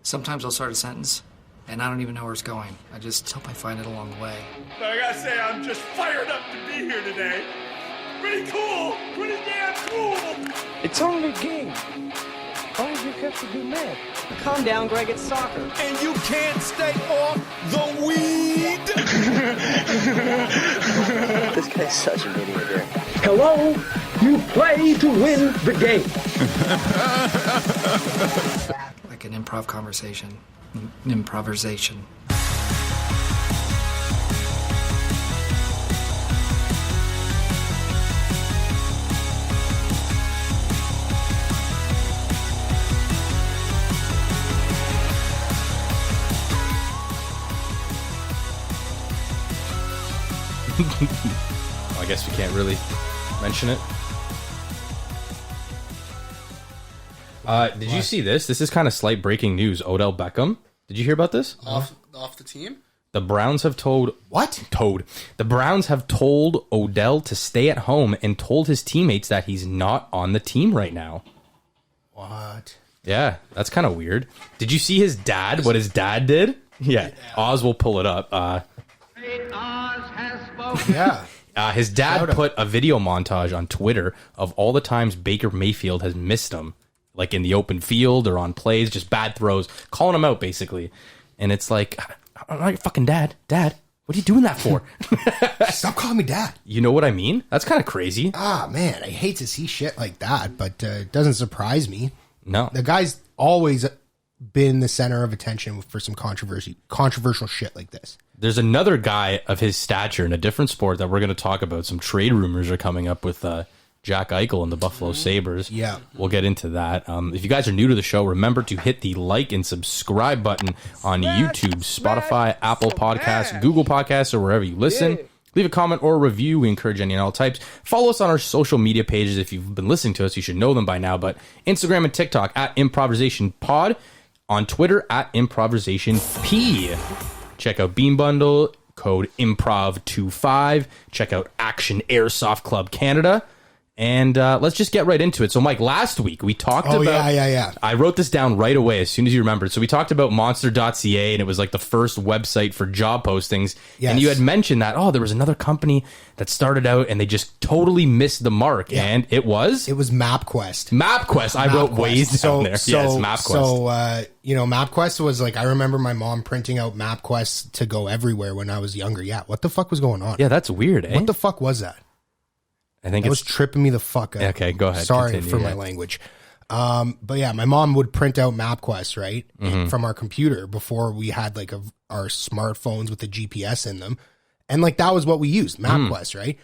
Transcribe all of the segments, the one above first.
Sometimes I'll start a sentence, and I don't even know where it's going. I just hope I find it along the way. But I gotta say, I'm just fired up to be here today. Pretty cool. Pretty damn cool. It's only a game. Why do you have to be mad? Calm down, Greg. It's soccer. And you can't stay off the weed. This guy's such an idiot here. Hello? You play to win the game. Like an improv conversation. Improversation. Well, I guess we can't really mention it. Did you see this? This is kind of slight breaking news. Odell Beckham. Did you hear about this? Off the team? The Browns have told... What? The Browns have told Odell to stay at home and told his teammates that he's not on the team right now. What? Yeah, that's kind of weird. Did you see his dad? What his dad did? Yeah. Oz will pull it up. Yeah. His dad put a video montage on Twitter of all the times Baker Mayfield has missed him, like in the open field or on plays, just bad throws, calling him out basically. And it's like, I'm not your fucking dad. Dad, what are you doing that for? Stop calling me dad. You know what I mean? That's kind of crazy. Ah, man, I hate to see shit like that, but it doesn't surprise me. No. The guy's always been the center of attention for some controversial shit like this. There's another guy of his stature in a different sport that we're going to talk about. Some trade rumors are coming up with Jack Eichel and the Buffalo Sabres. Yeah. We'll get into that. If you guys are new to the show, remember to hit the like and subscribe button on YouTube, Spotify, Apple Podcasts, Google Podcasts, or wherever you listen. Leave a comment or a review. We encourage any and all types. Follow us on our social media pages. If you've been listening to us, you should know them by now. But Instagram and TikTok at Improversation Pod. On Twitter at Improversation P. Check out Bean Bundle, code Improv25. Check out Action Airsoft Club Canada. And let's just get right into it. So, Mike, last week we talked about... Yeah. I wrote this down right away as soon as you remembered. So we talked about monster.ca, and it was like the first website for job postings. Yes. And you had mentioned that, there was another company that started out, and they just totally missed the mark. Yeah. And it was? It was MapQuest. I wrote Waze down there. Yes, MapQuest. So, MapQuest was like... I remember my mom printing out MapQuest to go everywhere when I was younger. Yeah, what the fuck was going on? Yeah, that's weird, eh? What the fuck was that? I think it was tripping me the fuck out. Okay, go ahead. Sorry Continue, for my language. But yeah, my mom would print out MapQuest, right? From our computer before we had like our smartphones with the GPS in them. And like that was what we used, MapQuest, right?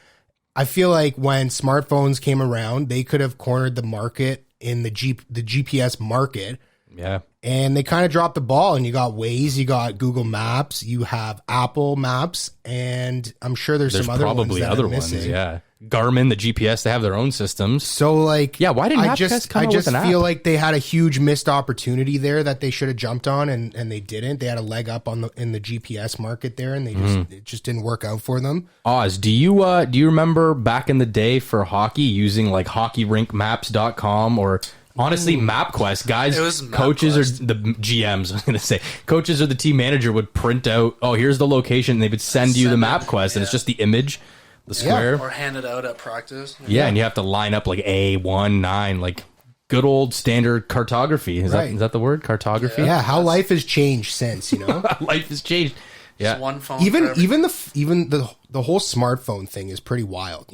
I feel like when smartphones came around, they could have cornered the market in the GPS market. Yeah. And they kind of dropped the ball, and you got Waze, you got Google Maps, you have Apple Maps, and I'm sure there's some other probably ones that other I'm missing. ones, yeah. Garmin, the GPS, they have their own systems. So like, yeah, why didn't MapQuest come out with an app? I just feel like they had a huge missed opportunity there that they should have jumped on, and they didn't. They had a leg up in the GPS market there, and it just didn't work out for them. Oz, do you remember back in the day for hockey using like hockeyrinkmaps.com or honestly MapQuest? Guys, coaches or the GMs, I was going to say, coaches or the team manager would print out, here's the location, and they would send you the MapQuest, and it's just the image. The square. Or hand it out at practice. Yeah, and you have to line up like A19, like good old standard cartography. Is that the word? Cartography? Yeah, how life has changed since, Life has changed. Yeah. One phone even the whole smartphone thing is pretty wild,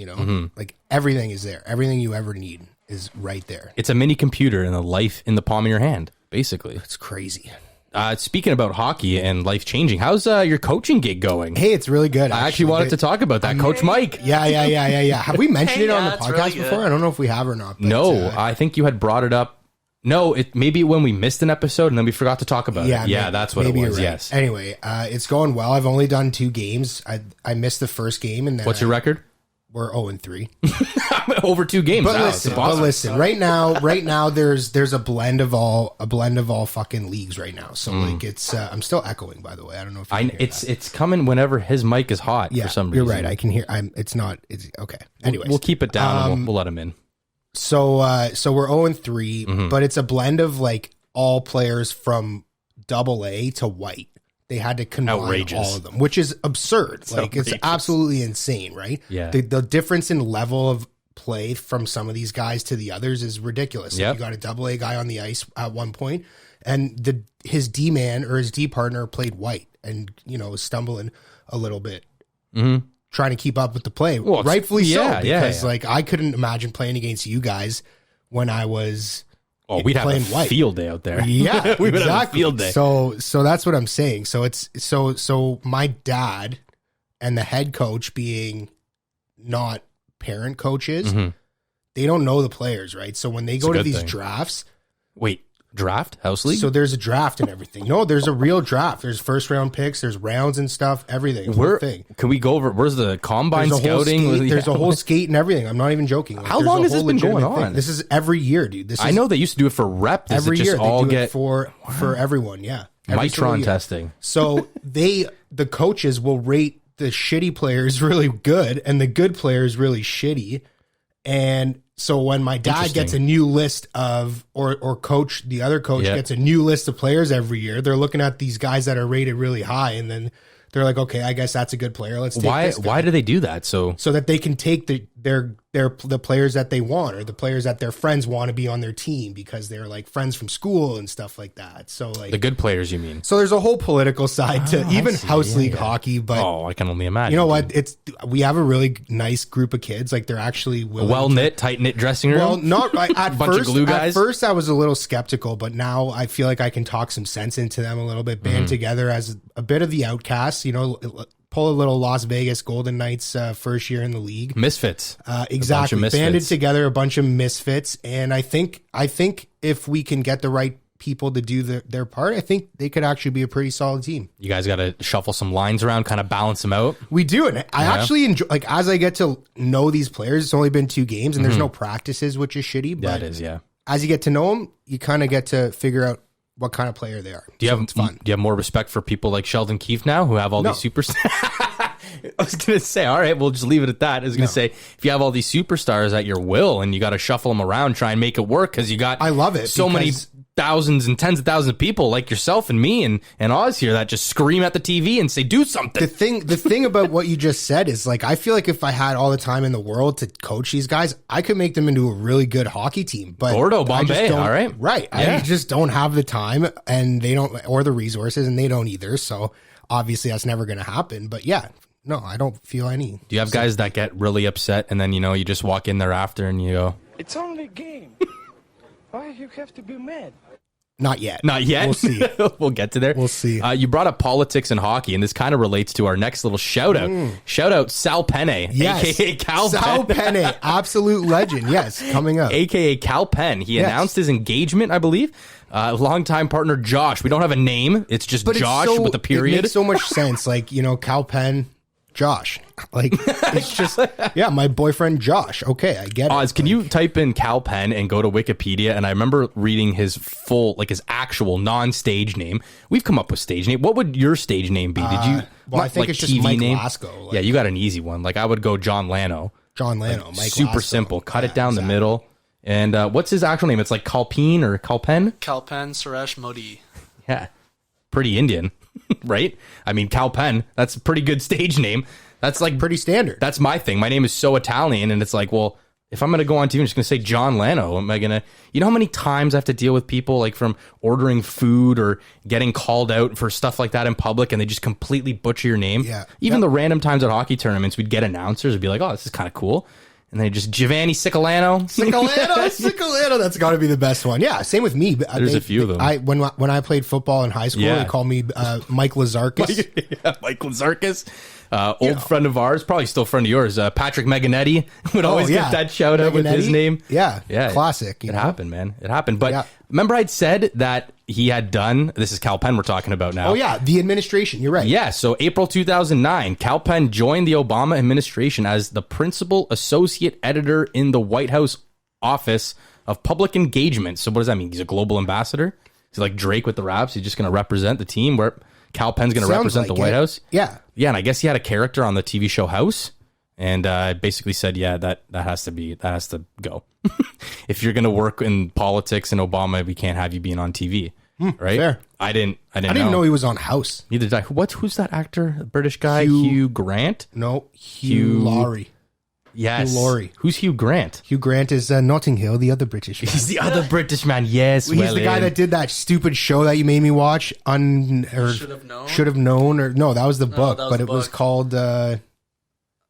Like everything is there. Everything you ever need is right there. It's a mini computer and a life in the palm of your hand, basically. It's crazy. Speaking about hockey and life changing, how's your coaching gig going? Hey, it's really good. I actually wanted to talk about that. Coach Mike. Yeah. Have we mentioned it on the podcast before? I don't know if we have or not. But, no, I think you had brought it up. No, maybe when we missed an episode and then we forgot to talk about it. Yeah, that's what it was. Right. Yes. Anyway, it's going well. I've only done 2 games. I missed the first game, and then what's your record? We're 0-3. Over 2 games. But listen, right now there's a blend of all fucking leagues right now. So like it's I'm still echoing, by the way. I don't know if you can hear it's coming whenever his mic is hot for some reason. You're right. I can hear. It's okay. Anyways, we'll keep it down and we'll let him in. So we're 0-3, but it's a blend of like all players from AA to white. They had to combine Outrageous. all of them, which is absurd. It's like outrageous. it's absolutely insane, right? Yeah. The difference in level of play from some of these guys to the others is ridiculous. Like, Yep. you got a AA guy on the ice at one point, and his D man or his D partner played white, and was stumbling a little bit, trying to keep up with the play. Well, rightfully yeah, so, because yeah. like I couldn't imagine playing against you guys when I was. Oh, we'd have playing a white. field day out there. Yeah, we would have a exactly. field day. So that's what I'm saying. So it's so my dad and the head coach being not parent coaches, they don't know the players, right? So when they go a to good these thing. drafts, Wait, draft? House league? so there's a draft and everything. No, there's a real draft. There's first round picks, there's rounds and stuff, everything. Whole thing. Can we go over, where's the combine There's a whole scouting? skate, there's Yeah. a whole skate and everything. I'm not even joking. Like, How there's long a has this whole been going legitimate on? This is every year, dude. This is I know they used to do it for rep. Does every it just year. They all do get it for everyone. Yeah. Every single Mitron year. testing? So the coaches will rate the shitty players really good and the good players really shitty. And so when my dad gets a new list of, or coach, the other coach gets a new list of players every year, they're looking at these guys that are rated really high, and then they're like, okay, I guess that's a good player. Let's take this guy. Why do they do that? So that they can take the players that they want, or the players that their friends want to be on their team because they're like friends from school and stuff like that. So like the good players, you mean? so there's a whole political side to even house league hockey, but Oh, I can only imagine. you know what? We have a really nice group of kids. Like they're actually willing Well knit, tight knit dressing room. well, not at Bunch of first. glue guys? At first, I was a little skeptical, but now I feel like I can talk some sense into them a little bit. Band together as a bit of the outcasts, pull a little Las Vegas Golden Knights first year in the league. Misfits. Exactly, misfits. banded together a bunch of misfits, and I think if we can get the right people to do their part, I think they could actually be a pretty solid team. You guys got to shuffle some lines around, kind of balance them out. We do, and I actually enjoy. Like as I get to know these players, it's only been 2 games, and there's no practices, which is shitty. But That is, yeah. as you get to know them, you kind of get to figure out what kind of player they are. Do you So have it's fun? Do you have more respect for people like Sheldon Keefe now, who have all No. these superstars? I was gonna say, all right, we'll just leave it at that. I was gonna say, if you have all these superstars at your will and you got to shuffle them around, try and make it work because you got I love it so many because- thousands and tens of thousands of people like yourself and me and Oz here that just scream at the TV and say, do something. The thing about what you just said is like I feel like if I had all the time in the world to coach these guys, I could make them into a really good hockey team. But Gordo, I just Bombay, don't- all right. right? Yeah. I just don't have the time, and they don't, or the resources, and they don't either. So obviously that's never going to happen. But yeah, no, I don't feel any. Do you have guys that get really upset and then you just walk in there after and you go, It's only a game. Why you have to be mad? Not yet. not yet? We'll see. We'll get to there. We'll see. You brought up politics and hockey, and this kind of relates to our next little shout out. Shout out Sal Penn, Yes. aka Kal Sal Penn. Penn, absolute legend. Yes, coming up. AKA Kal Penn. He Yes. announced his engagement, I believe. Longtime partner Josh. We don't have a name. It's just But Josh it's so, with a period. It makes so much sense. Like, Kal Penn, Josh. Like, it's just, yeah, my boyfriend Josh. Okay, I get it. Oz, can you type in Kal Penn and go to Wikipedia? And I remember reading his full, his actual non-stage name. We've come up with stage name. What would your stage name be? Did you? well, I think it's just Mike Lasco. Yeah, you got an easy one. I would go John Lano. John Lano, Mike Super Lasco. simple. Cut Yeah, it down exactly. the middle. And what's his actual name? It's like Kal Penn or Kal Penn? Kal Penn, Suresh Modi. Yeah. Pretty Indian, right? I mean, Kal Penn, that's a pretty good stage name. That's like Pretty standard. That's my thing. My name is so Italian, and it's like, well, if I'm going to go on TV, I'm just going to say John Lano. Am I going to, you know how many times I have to deal with people like from ordering food or getting called out for stuff like that in public, and they just completely butcher your name? Yeah. Even the random times at hockey tournaments, we'd get announcers and be like, oh, this is kind of cool. And they just Giovanni Ciccolano. Ciccolano, that's got to be the best one. Yeah, same with me. There's a few of them. When I played football in high school, Yeah. they called me Mike Lazarkis. Yeah, Mike Lazarkis, old friend of ours, probably still a friend of yours. Patrick Meganetti would always get that shout out with his Meganetti? name. Yeah, Yeah, classic. It happened, man. It happened. But Yeah. remember, I'd said that he had done. This is Kal Penn we're talking about now. Oh yeah, the administration. You're right. Yeah, so April 2009, Kal Penn joined the Obama administration as the principal associate editor in the White House Office of Public Engagement. So what does that mean? He's a global ambassador? He's like Drake with the raps. He's just going to represent the team where Kal Penn's going to Sounds represent like the White it. House. Yeah. Yeah, and I guess he had a character on the TV show House, and basically said, yeah, that has to go. If you're going to work in politics in Obama, we can't have you being on TV. right? fair. I didn't I didn't know he was on House. Neither did I. Who's that actor? The British guy? Hugh- Hugh Grant? No, Hugh Laurie. Yes. Hugh Laurie. Who's Hugh Grant? Hugh Grant is Notting Hill, the other British man. He's the other British man. Yes. He's the guy that did that stupid show that you made me watch. Should have known. Should have known, or no, that was the book, that was but the it was book. called.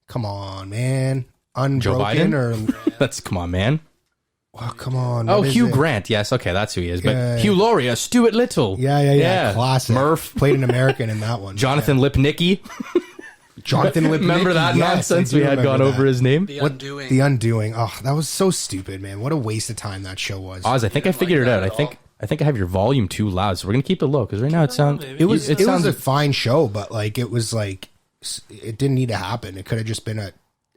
Come on, man, Joe Unbroken, Biden? That's, come on, man. oh, come on. Oh, what is Hugh it? Grant. Yes, okay, that's who he is. But Yeah. Hugh Laurie, Stuart Little. Yeah. Classic. Murph. Played an American in that one. Jonathan Lipnicki. Jonathan Lipnicki. Remember that yes, nonsense I do we had remember gone that. over his name? The What- Undoing. The Undoing. Oh, that was so stupid, man. What a waste of time that show was. Oz, I think I figured it out. I think I have your volume too loud, so we're gonna keep it low because right now it sounds. It was It it sounds. was a fine show, but like it was like it didn't need to happen. It could have just been a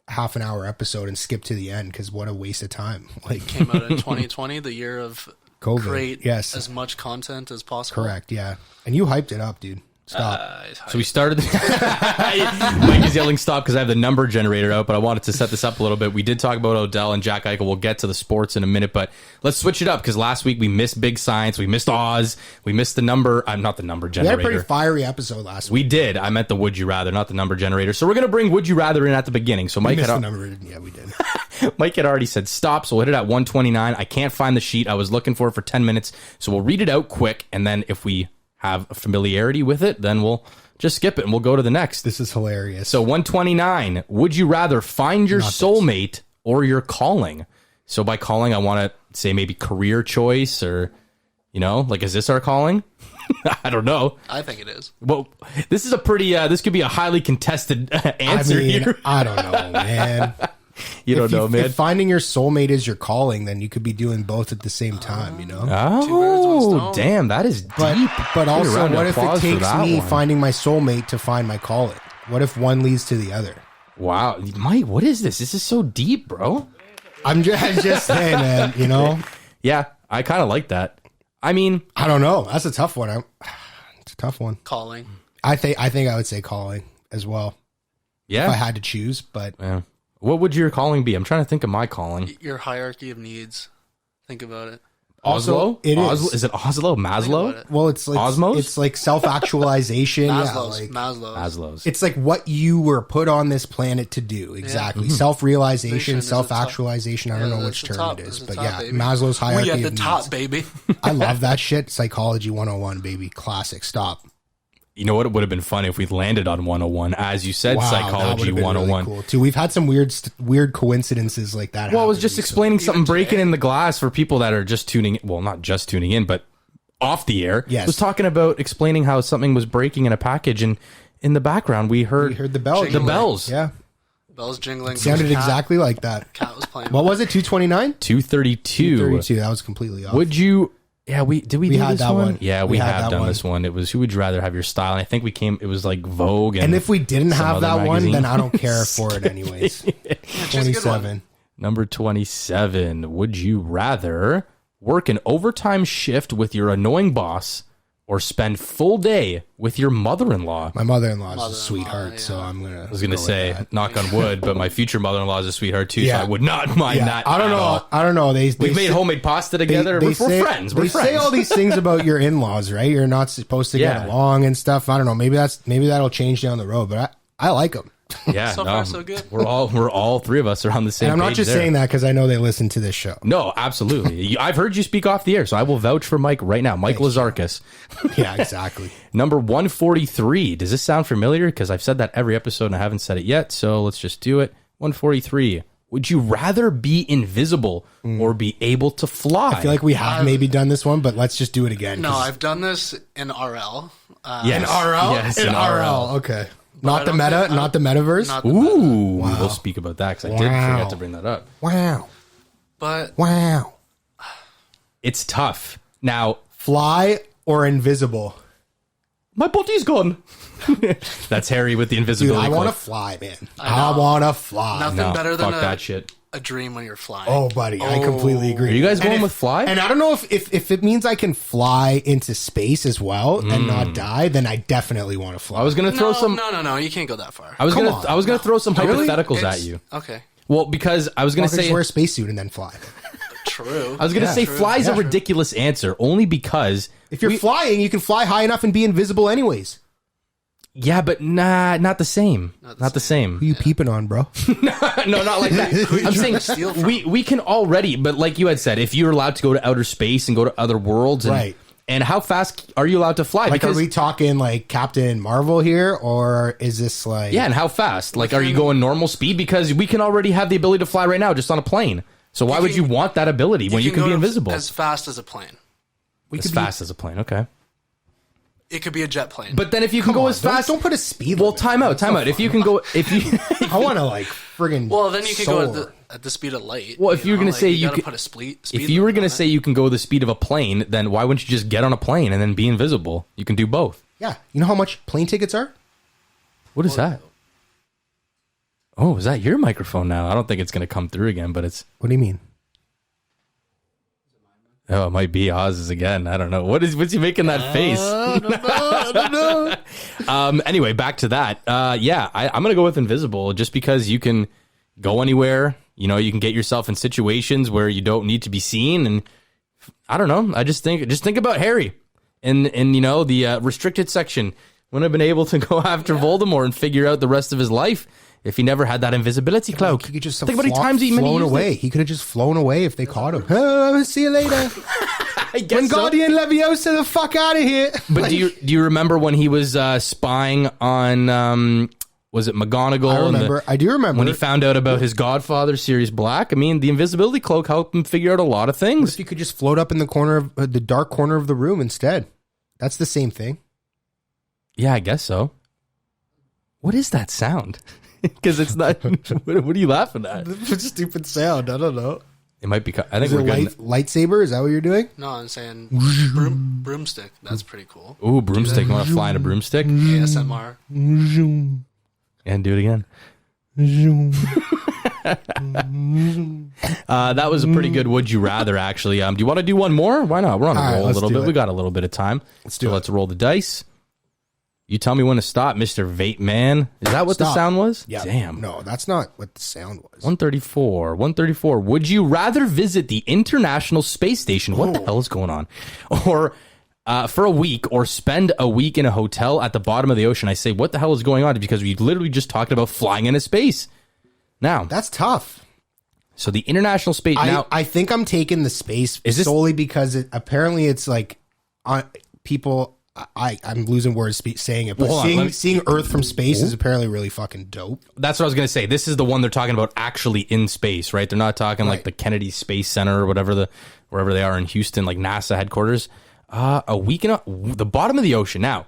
half an hour episode and skipped to the end because what a waste of time. Like Came out in 2020, the year of COVID. create Yes. as much content as possible. Correct, yeah. And you hyped it up, dude. Stop. So we started. Mike is yelling stop because I have the number generator out, but I wanted to set this up a little bit. We did talk about Odell and Jack Eichel. We'll get to the sports in a minute, but let's switch it up because last week we missed Big Science, we missed Oz, we missed the number. I'm not the number We had a generator. pretty fiery episode last week. We did. I meant the Would You Rather, not the number generator. So we're going to bring Would You Rather in at the beginning. So We Mike missed had, the number. Yeah, we did. Mike had already said stop, so we'll hit it at 129. I can't find the sheet. I was looking for it for 10 minutes. So we'll read it out quick, and then if we have a familiarity with it, then we'll just skip it and we'll go to the next. This is hilarious. So 129, would you rather find your soulmate or your calling? So by calling, I want to say maybe career choice or, you know, like, is this our calling? I don't know. I think it is. Well, this is a pretty, this could be a highly contested answer here. I don't know, man. You don't know, man. If finding your soulmate is your calling, then you could be doing both at the same time, you know? Two birds, one Oh, stone. damn, that is But deep. but Give a also, round of what if it applause for takes that me one. finding my soulmate to find my calling? What if one leads to the other? Wow, Mike, what is this? This is so deep, bro. I'm just saying, man, you know? Yeah, I kind of like that. I mean, I don't know. That's a tough one. It's a tough one. Calling. I think I would say calling as well yeah. if I had to choose, but Yeah. What would your calling be? I'm trying to think of my calling. Your hierarchy of needs. Think about it. Also, Oslo? it is. Oslo? Is it Oslo? Think Maslow? about it. well, it's like Osmos? it's like self-actualization. yeah, Maslow's. like, Maslow's. Maslow's. it's like what you were put on this planet to do. Exactly. Mm-hmm. Self-realization, Vision is self-actualization. I don't Yeah, know that's which the term top. it is, That's the but top, yeah, baby. Maslow's hierarchy We at the of top, needs. baby. I love that shit. Psychology 101, baby. Classic. Stop. You know what? It would have been fun if we landed on 101. As you said, Wow, that psychology would've been 101. really cool too. We've had some weird coincidences like that. Well, I was happen just recently. explaining something today. breaking in the glass for people that are just tuning in. Well, not just tuning in, but off the air. Yes. I was talking about explaining how something was breaking in a package, and in the background we heard, We heard the bell. the bells. Yeah, Bells jingling. sounded Cat- exactly like that. Cat was playing. What was it? 229? 232. 32. That was completely off. Would you? Yeah, we do had this that one. Yeah, We we had have that done one. this one. It was who would you rather have your style, and I think we came. It was like Vogue, And if we didn't some have other that one, magazine. then I don't care for it anyways. Choose a good one. 27. Number 27. Would you rather work an overtime shift with your annoying boss or spend full day with your mother-in-law? My mother-in-law is a Mother-in-law, sweetheart, yeah. so I'm gonna. I was going to say, knock on wood, but my future mother-in-law is a sweetheart too, Yeah. so I would not mind Yeah, that. I don't at know. all. I don't know. They We've made say- homemade pasta together. We're friends. We're they friends. say all these things about your in-laws, right? You're not supposed to Yeah. get along and stuff. I don't know. Maybe that'll change down the road, but I like them. Yeah, So far, so good. We're all three of us are on the same And I'm not page just there. saying that because I know they listen to this show. No, absolutely. I've heard you speak off the air, so I will vouch for Mike right now. Mike Lazarkis. Yeah, exactly. Number 143. Does this sound familiar? Because I've said that every episode and I haven't said it yet, so let's just do it. 143. Would you rather be invisible or be able to fly? I feel like we have maybe done this one, but let's just do it again. No, 'cause- I've done this in RL. Yes. in RL. Yes, in in RL. RL. Okay. I Not the don't meta. think- Not the metaverse. Not the Ooh, we'll speak about that because I did Wow. forget to bring that up. Wow. But Wow. It's tough. Now, Fly or invisible? my body's gone. That's Harry with the Dude, invisibility. I want to clip. fly, man. I I know. want to fly. Nothing No, better than fuck that shit. a dream when you're flying. Oh, buddy, I completely agree. Are you guys And going if- with fly? And I don't know if it means I can fly into space as well and not die, then I definitely want to fly. I was gonna throw some. No, you can't go that far. I was Come gonna. on. I was gonna throw some Really? hypotheticals It's- at you. Okay. Well, because I was gonna I could just say wear a spacesuit and then fly. True. I was going to say fly's a ridiculous answer only because If you're flying, you can fly high enough and be invisible anyways. yeah, but not the same. Not the same. Who you peeping on, bro? No, not like that. I'm saying we can already, but like you had said, if you're allowed to go to outer space and go to other worlds, and, Right. And how fast are you allowed to fly? Like, Because, are we talking like Captain Marvel here, or is this like... yeah, and how fast? Like, are you going normal speed? Because we can already have the ability to fly right now just on a plane. So why would you want that ability when you can be go invisible? as fast as a plane. As fast as a plane, okay. It could be a jet plane. But then if you can go as fast... Don't put a speed Well, limit. time out. If you can go... If you... I want to like friggin' well, then you could soar. go at the speed of light. Well, if you're going to say you gotta could... put a speed If you were limit going on to it. say you can go the speed of a plane, then why wouldn't you just get on a plane and then be invisible? You can do both. Yeah. You know how much plane tickets are? What is that? Oh, is that your microphone now? I don't think it's going to come through again, but it's... What do you mean? Oh, it might be Oz's again. I don't know. What's he making that face? I don't know. Anyway, back to that. Yeah, I'm going to go with invisible just because you can go anywhere. You know, you can get yourself in situations where you don't need to be seen. And I don't know. I just think about Harry and you know, the restricted section. Wouldn't have been able to go after Voldemort and figure out the rest of his life if he never had that invisibility cloak. He could just think about how many times he flown used away. it. He could have just flown away if they caught him. Oh, see you later. I guess so. Wingardium Leviosa, the fuck out of here. But do you remember when he was spying on was it McGonagall? I remember. I do remember. When he found out about his godfather, Sirius Black. I mean, the invisibility cloak helped him figure out a lot of What things. if you could just float up in the corner of the dark corner of the room instead? That's the same thing. Yeah, I guess so. What is that sound? Because it's not. What are you laughing at? Stupid sound. I don't know. It might be. I think Is it we're good. lightsaber? Is that what you're doing? No, I'm saying broomstick. That's pretty cool. Ooh, broomstick. You want to fly in a broomstick? ASMR. And do it again. That was a pretty good would you rather, actually. Do you want to do one more? Why not? We're on a All right, roll a let's little do bit. it. We got a little bit of time. Let's do it. Let's roll the dice. You tell me when to stop, Mr. Vape Man. Is that what the Stop. sound was? Yeah. Damn. No, that's not what the sound was. 134. 134. Would you rather visit the International Space Station? What the hell is going on? Or for a week, or spend a week in a hotel at the bottom of the ocean? I say, what the hell is going on? Because we literally just talked about flying into space. Now, That's tough. so the International Space. Now, I think I'm taking the space Is this- solely because apparently it's like people. I'm losing words saying it, but Well, hold on, seeing Earth from space is apparently really fucking dope. that's what I was going to say. This is the one they're talking about actually in space, right? They're not talking like Right. the Kennedy Space Center or whatever wherever they are in Houston, like NASA headquarters. A week in the bottom of the ocean. Now,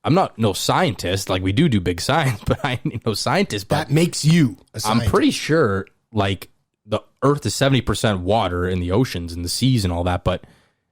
I'm not no scientist. Like we do big science, but I ain't no scientist. But That makes you a I'm scientist. pretty sure like the Earth is 70% water in the oceans and the seas and all that, but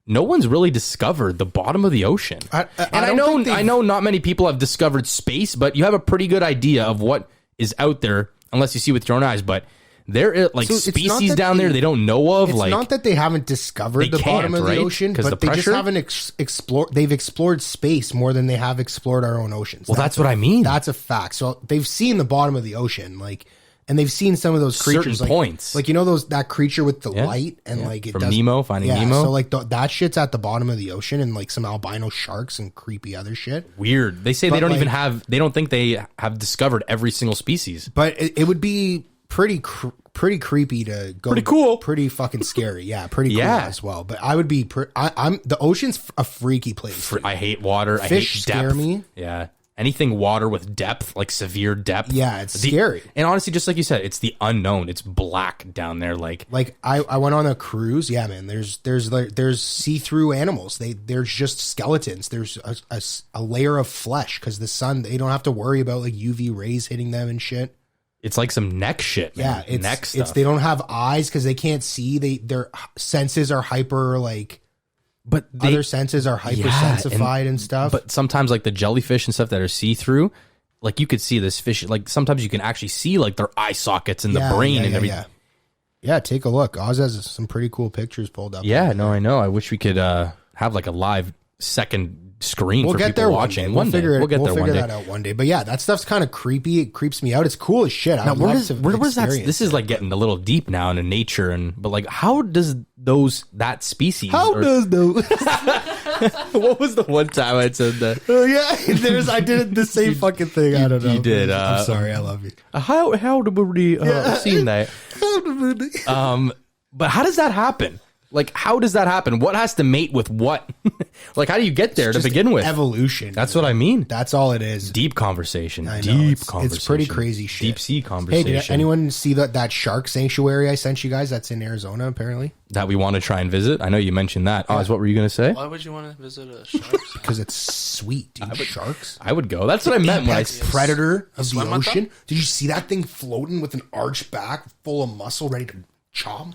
no one's really discovered the bottom of the ocean. I And I know not many people have discovered space, but you have a pretty good idea of what is out there unless you see with your own eyes. But there are like So it's not species that down there they don't know of. It's like not that they haven't discovered They the bottom can't, of the right? ocean, 'Cause but the they just pressure? haven't explored. They've explored space more than they have explored our own oceans. Well, that's what I mean. That's a fact. So they've seen the bottom of the ocean, like, and they've seen some of those creatures, Certain points. like you know that creature with the Yeah. light, and Yeah. like it From does, Nemo, Finding yeah, Nemo. So like that shit's at the bottom of the ocean, and like some albino sharks and creepy other shit. weird. They say But, they don't even like- have. They don't think they have discovered every single species. But it would be pretty creepy to go. Pretty cool. Pretty fucking scary. Yeah, pretty cool Yeah. as well. But I would be. I'm the ocean's a freaky place. I hate water. I Fish hate scare depth. me. Yeah. Anything water with depth, like severe depth. Yeah, it's scary. And honestly, just like you said, it's the unknown. It's black down there. Like Like I went on a cruise. Yeah, man. There's see-through animals. There's just skeletons. There's a layer of flesh because the sun. They don't have to worry about like UV rays hitting them and shit. it's like some neck shit, man. Yeah, neck stuff. it's they don't have eyes because they can't see. Their senses are hyper like. but Other senses are hypersensified and stuff. But sometimes, like the jellyfish and stuff that are see through, like you could see this fish. Like sometimes you can actually see like their eye sockets in the brain and everything. Yeah, take a look. Oz has some pretty cool pictures pulled up. Yeah, no, I know. I wish we could have like a live second screen We'll for get people there watching. We'll figure We'll that out one day. But yeah, that stuff's kind of creepy. It creeps me out. It's cool as shit. Now, where was that? This is like getting a little deep now into nature, but like, how does that species? Does those? What was the one time I said that? Oh yeah, I did the same fucking thing. I don't know. You did. I'm sorry. I love you. How did we seen that? But how does that happen? Like, how does that happen? What has to mate with what? Like, how do you get there to begin with? Evolution. That's what I mean. That's all it is. Deep conversation. I know, Deep conversation. It's pretty crazy shit. Deep sea conversation. Hey, did anyone see that shark sanctuary I sent you guys? That's in Arizona, apparently. That we want to try and visit? I know you mentioned that. Oz, what were you going to say? Why would you want to visit a shark? Because it's sweet, dude. Sharks. I would go. That's what I meant when I said predator of the swim with ocean. them? Did you see that thing floating with an arched back, full of muscle, ready to chomp?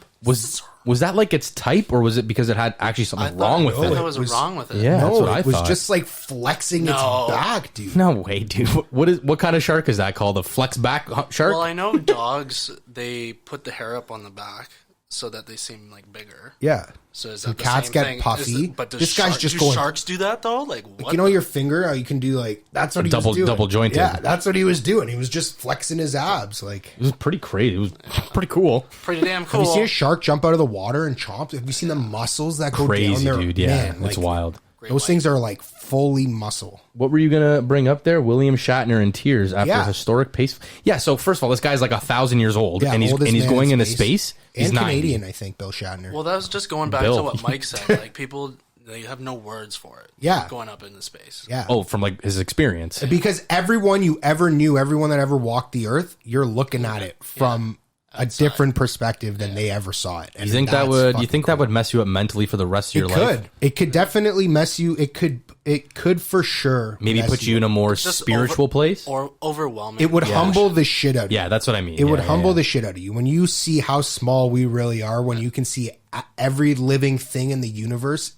Was that like its type, or was it because it had actually something wrong with I it? thought it was wrong with it. Yeah, that's No, what I it was thought. just like flexing its back, dude. No way, dude. What kind of shark is that called? A flex back shark? Well, I know dogs, they put the hair up on the back so that they seem like bigger. Yeah. So is And that the cats same get thing? puffy. But does This guy's just do going- sharks do that though? Like what? You know your finger, how you can do like, that's what he was doing. Double jointed. Yeah, that's what he was doing. He was just flexing his abs. Like, It was pretty crazy. It was pretty cool. Pretty damn cool. have you seen a shark jump out of the water and chomp? Have you seen the muscles that go down Crazy, there? dude. Yeah, Man, it's like, wild. Those things are like fully muscle. What were you gonna bring up there? William Shatner in tears after Yeah. a historic pace. Yeah. So first of all, this guy's like 1,000 years old, Yeah, and he's oldest man going in into space. He's And 90. Canadian, I think, Bill Shatner. Well, that was just going back Bill. to what Mike said. Like people, they have no words for it. Yeah. Going up into space. Yeah. Oh, from like his experience. Because everyone you ever knew, everyone that ever walked the earth, you're looking at it from a different perspective than they ever saw it. And You think that's that fucking would mess you up mentally for the rest of your life? It could definitely mess you. It could for sure. Maybe mess put you in a more Just spiritual place. Or overwhelming. It would humble the shit out of you. Yeah, that's what I mean. It would Yeah, humble yeah. the shit out of you when you see how small we really are. When you can see every living thing in the universe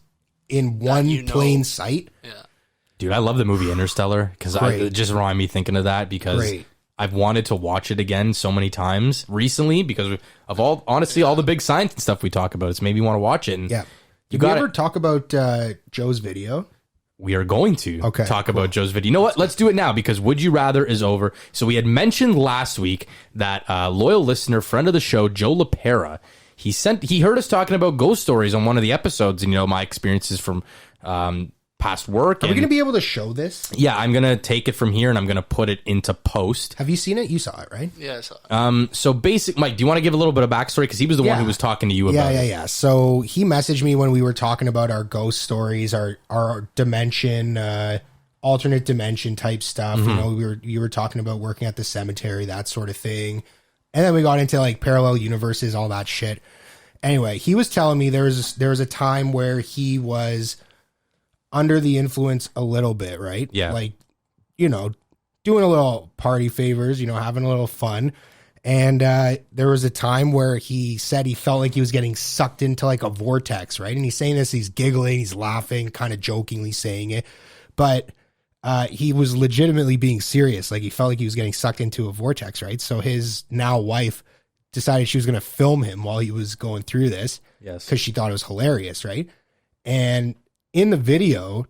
in one you know. plain sight. Yeah. Dude, I love the movie Interstellar because Great. it just reminded me thinking of that because Great. I've wanted to watch it again so many times recently because of all the big science and stuff we talk about. It's made me want to watch it. And Yeah. you Did we got ever it. talk about Joe's video? We are going to talk cool. about Joe's video. You know what? Let's do it now because Would You Rather is over. So we had mentioned last week that loyal listener, friend of the show, Joe LaPera, he heard us talking about ghost stories on one of the episodes and, my experiences from past work. Are we going to be able to show this? Yeah, I'm going to take it from here and I'm going to put it into post. Have you seen it? You saw it, right? Yeah, I saw it. So Mike, do you want to give a little bit of backstory? Because he was the one who was talking to you about it. Yeah. So he messaged me when we were talking about our ghost stories, our dimension, alternate dimension type stuff. You were talking about working at the cemetery, that sort of thing. And then we got into like parallel universes, all that shit. Anyway, he was telling me there was a time where he was under the influence a little bit, right? Yeah. Like, doing a little party favors, having a little fun. And there was a time where he said he felt like he was getting sucked into like a vortex, right? And he's saying this, he's giggling, he's laughing, kind of jokingly saying it. But he was legitimately being serious. Like he felt like he was getting sucked into a vortex, right? So his now wife decided she was going to film him while he was going through this. Yes. Because she thought it was hilarious, right? And in the video,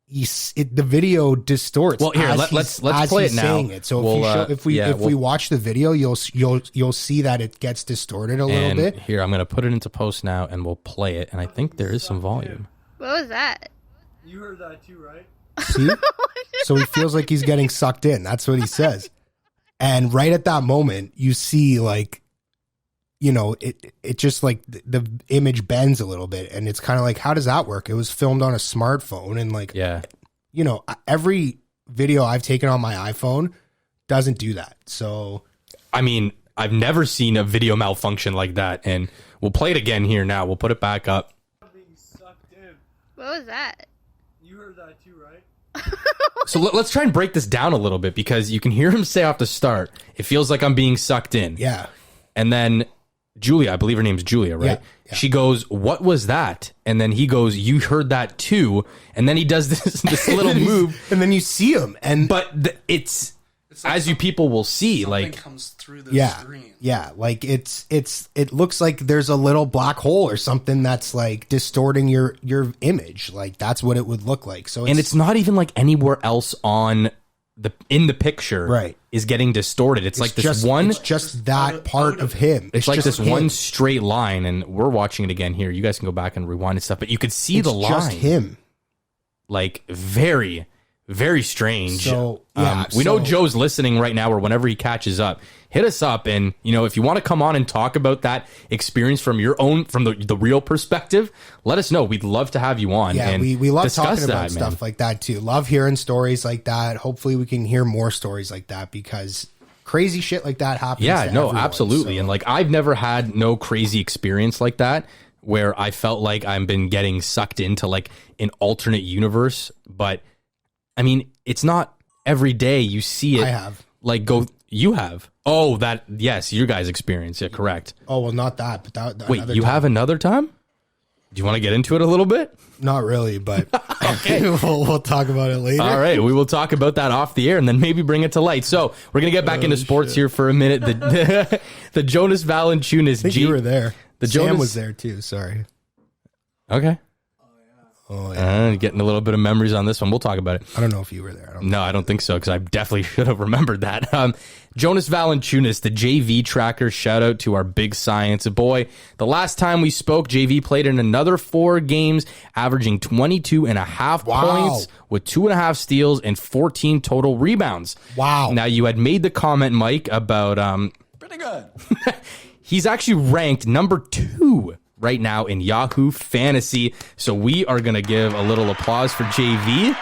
the video distorts. Well, here, let's play it now. Saying it. So if we watch the video, you'll see that it gets distorted a little bit. Here, I'm going to put it into post now, and we'll play it. And I think there is some volume. What was that? You heard that too, right? See? So he feels like he's getting sucked in. That's what he says. And right at that moment, you see like, it just like the image bends a little bit, and it's kind of like, how does that work? It was filmed on a smartphone, and like, every video I've taken on my iPhone doesn't do that. So, I mean, I've never seen a video malfunction like that, and we'll play it again here now. We'll put it back up. Being sucked in. What was that? You heard that too, right? So let's try and break this down a little bit because you can hear him say off the start, it feels like I'm being sucked in. yeah. And then Julia, I believe her name's Julia, right? Yeah. She goes, "What was that?" And then he goes, "You heard that too." And then he does this little move. And then you see him, and But it's as you people will see, something like comes through the screen. Yeah, like it looks like there's a little black hole or something that's like distorting your image. Like that's what it would look like. So and it's not even like anywhere else on in the picture right is getting distorted. It's like this it's just that part of him. It's like just this one straight line, and we're watching it again here. You guys can go back and rewind and stuff, but you could see the line. Just him. Like very, very strange. So we know Joe's listening right now, or whenever he catches up, hit us up, and if you want to come on and talk about that experience from the real perspective, let us know. We'd love to have you on. Yeah, and we love discuss talking about stuff like that too. Love hearing stories like that. Hopefully, we can hear more stories like that because crazy shit like that happens. Yeah, to no, everyone, absolutely. so. And like I've never had no crazy experience like that where I felt like I've been getting sucked into like an alternate universe. But I mean, it's not every day you see it. I have. You have. Oh, yes, you guys experience it, correct. Oh, well, not that, but that. Wait, you have another time? Do you want to get into it a little bit? Not really, but okay. we'll talk about it later. All right, we will talk about that off the air and then maybe bring it to light. So we're going to get back into sports here for a minute. The Jonas Valanciunas. I think you were there. Sam Jonas was there too, sorry. Okay. Oh, yeah. Getting a little bit of memories on this one. We'll talk about it. I don't know if you were there. I don't think so, because I definitely should have remembered that. Jonas Valanciunas, the JV tracker. Shout out to our big science boy. The last time we spoke, JV played in another 4 games, averaging 22.5 points with 2.5 steals and 14 total rebounds. Wow. Now, you had made the comment, Mike, about... Pretty good. He's actually ranked number 2 right now in Yahoo Fantasy. So we are going to give a little applause for JV.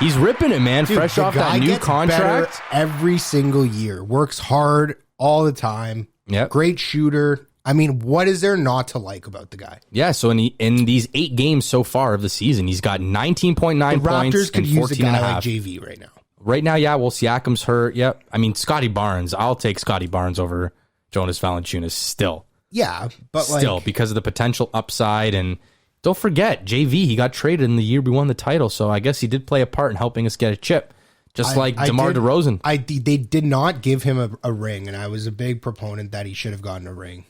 He's ripping it, man. Dude, fresh off that new contract. Every single year. Works hard all the time. Yep. Great shooter. I mean, what is there not to like about the guy? Yeah, so in these 8 games so far of the season, he's got 19.9 the points Raptors could and use a guy 14.5. like JV right now. Right now, yeah, well, Siakam's hurt. Yep. I mean, Scotty Barnes. I'll take Scotty Barnes over Jonas Valanciunas still. Yeah, but still, because of the potential upside. And don't forget, JV, he got traded in the year we won the title, so I guess he did play a part in helping us get a chip, just like DeMar DeRozan. They did not give him a ring, and I was a big proponent that he should have gotten a ring.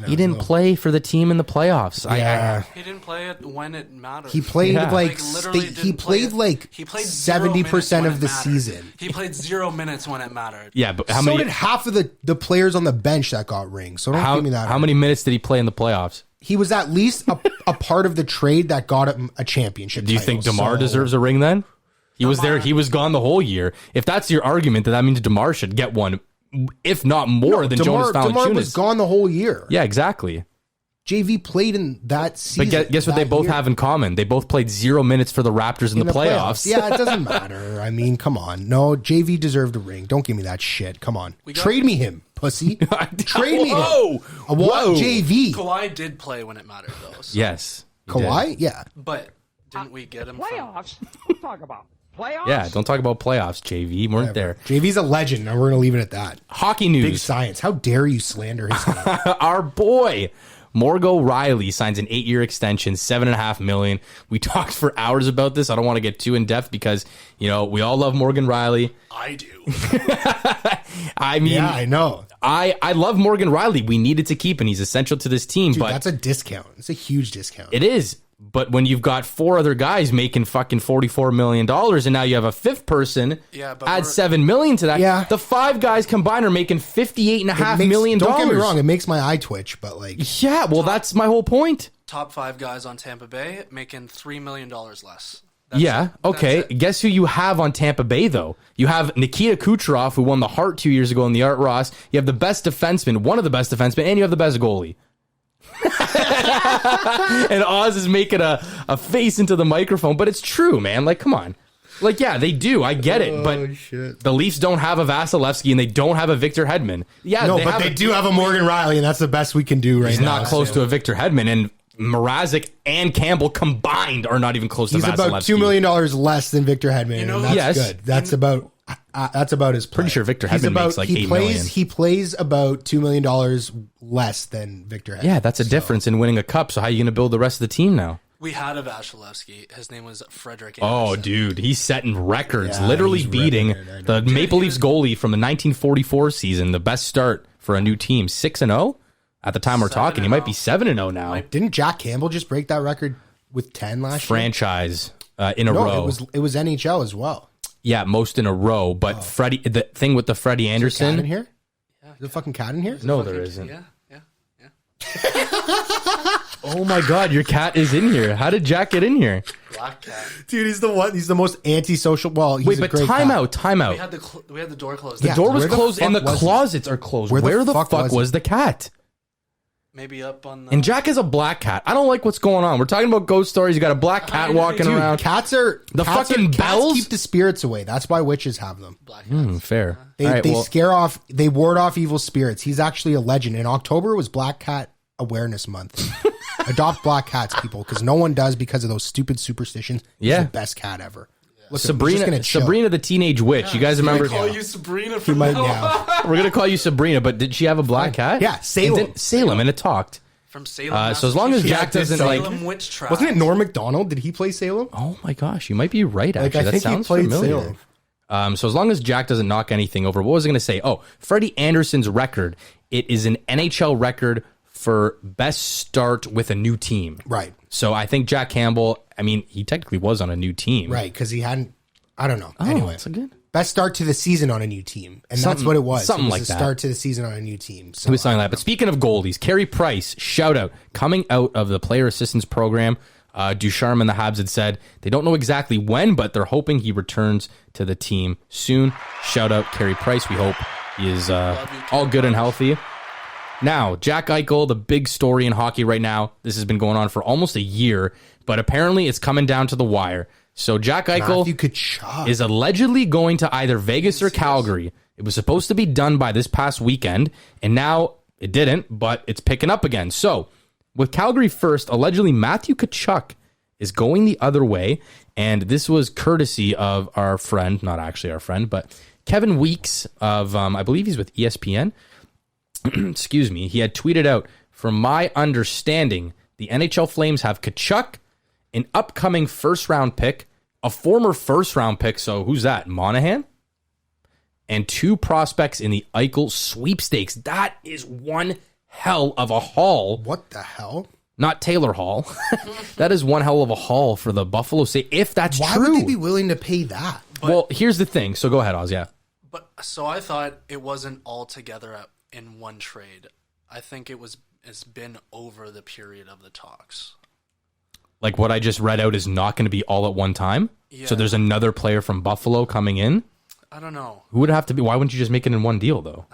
He didn't play for the team in the playoffs. Yeah. He didn't play it when it mattered. He played he played 70% of the season. He played 0 minutes when it mattered. Yeah, but so did half of the players on the bench that got rings. So don't give me that. How many minutes did he play in the playoffs? He was at least a part of the trade that got him a championship. Do you think DeMar deserves a ring then? He was there. He was gone the whole year. If that's your argument, then that means DeMar should get one, if not more than Jonas Valanciunas. DeMar was gone the whole year. Yeah, exactly. JV played in that season. But guess what they both have in common? They both played 0 minutes for the Raptors in the playoffs. Yeah, it doesn't matter. I mean, come on. No, JV deserved a ring. Don't give me that shit. Come on. Trade me him, pussy. Trade me him. I want JV. Kawhi did play when it mattered, though. So. Yes. Kawhi? Yeah. But didn't we get him playoffs? What talk about? Playoffs? Yeah, don't talk about playoffs, JV. Weren't there. JV's a legend, and we're going to leave it at that. Hockey news. Big science. How dare you slander his name? Our boy, Morgan Rielly, signs an 8-year extension, $7.5 million. We talked for hours about this. I don't want to get too in depth because, we all love Morgan Rielly. I do. I mean, yeah, I know. I love Morgan Rielly. We needed to keep him. He's essential to this team. Dude, but that's a discount. It's a huge discount. It is. But when you've got 4 other guys making fucking $44 million and now you have a 5th person, add $7 million to that. Yeah. The 5 guys combined are making $58.5 million. Don't get me wrong. It makes my eye twitch, but like. Yeah, well, that's my whole point. Top 5 guys on Tampa Bay making $3 million less. Okay. Guess who you have on Tampa Bay, though? You have Nikita Kucherov, who won the Hart 2 years ago in the Art Ross. You have the best defenseman, one of the best defensemen, and you have the best goalie. And Oz is making a face into the microphone, but it's true, man. Like, come on. Like, yeah, they do. I get it. But shit. The Leafs don't have a Vasilevsky and they don't have a Victor Hedman. Yeah, no, but they do have a Morgan Rielly, and that's the best we can do right now. He's not close to a Victor Hedman, and Mrazek and Campbell combined are not even close to Vasilevsky. He's about $2 million less than Victor Hedman, and that's good. That's about his play. Pretty sure Victor Hedman makes like $8 million. He plays about $2 million less than Victor Hedman. Yeah, that's a difference in winning a cup. So how are you going to build the rest of the team now? We had a Vasilevsky. His name was Frederick Oh, Anderson. dude, he's setting records, Yeah, literally he's beating ripping it, I know. the Maple Leafs goalie from the 1944 season, the best start for a new team, 6-0 at the time we're talking. He might be 7-0 now. Didn't Jack Campbell just break that record with 10 last year? Franchise in a No, row. it was NHL as well. Yeah, most in a row. But Freddie, the thing with the Freddie Cat in Anderson. here? Is there a fucking cat in here? No, there isn't. Yeah. Oh my God, your cat is in here. How did Jack get in here? Black cat. Dude, he's the most antisocial. Well, he's Wait, a but great time cat. out. We had the door closed. The Yeah, door was where the closed and the fuck was closets are closed. Where Where the the fuck fuck was was the cat? Maybe up on the... And Jack is a black cat. I don't like what's going on. We're talking about ghost stories. You got a black cat walking Dude, around. cats are The cats fucking cats bells? keep the spirits away. That's why witches have them. Black cats. Fair. They All right, well, scare off. They ward off evil spirits. He's actually a legend. In October was Black Cat Awareness Month. Adopt black cats, people, because no one does because of those stupid superstitions. He's Yeah. the best cat ever. Look at him, he's just gonna Sabrina, chill. Sabrina the Teenage Witch. You guys remember? Call you Sabrina He from might now now. on. We're gonna call you Sabrina, but did she have a black cat? Yeah, Salem. Salem, and it talked. From Salem, So as long as Massachusetts. Jack doesn't like, Salem witch trials. Wasn't it Norm Macdonald? Did he play Salem? oh my gosh, you might be right. Actually, Like, I that think he sounds played familiar. Salem. So as long as Jack doesn't knock anything over, what was I going to say? Oh, Freddie Anderson's record. It is an NHL record for best start with a new team. Right. So I think Jack Campbell, I mean, he technically was on a new team. Right, because he hadn't. I don't know. Oh, Anyway, that's a good. best start to the season on a new team, and that's Something- what it was. something It was like a that. start to the season on a new team. So He was saying that. But speaking of goalies, Carey Price, shout out, coming out of the player assistance program. Ducharme and the Habs had said they don't know exactly when, but they're hoping he returns to the team soon. Shout out Carey Price. We hope he is all good and healthy. Now, Jack Eichel, the big story in hockey right now. This has been going on for almost a year, but apparently it's coming down to the wire. So Jack Eichel Matthew Tkachuk. is allegedly going to either Vegas or Calgary. It was supposed to be done by this past weekend, and now it didn't, but it's picking up again. So, with Calgary first, allegedly Matthew Tkachuk is going the other way, and this was courtesy of our friend, not actually our friend, but Kevin Weeks of, I believe he's with ESPN. Excuse me. He had tweeted out, from my understanding, the NHL Flames have Tkachuk, an upcoming first-round pick, a former first-round pick, so who's that, Monahan? And 2 prospects in the Eichel sweepstakes. That is one hell of a haul. What the hell? Not Taylor Hall. That is one hell of a haul for the Buffalo State, if that's Why true. would they be willing to pay that? Well, here's the thing. So go ahead, Oz, yeah. But so I thought it wasn't all together in one trade. I think it's been over the period of the talks. Like what I just read out is not going to be all at one time. Yeah. So there's another player from Buffalo coming in. I don't know. Who would it have to be? Why wouldn't you just make it in one deal, though?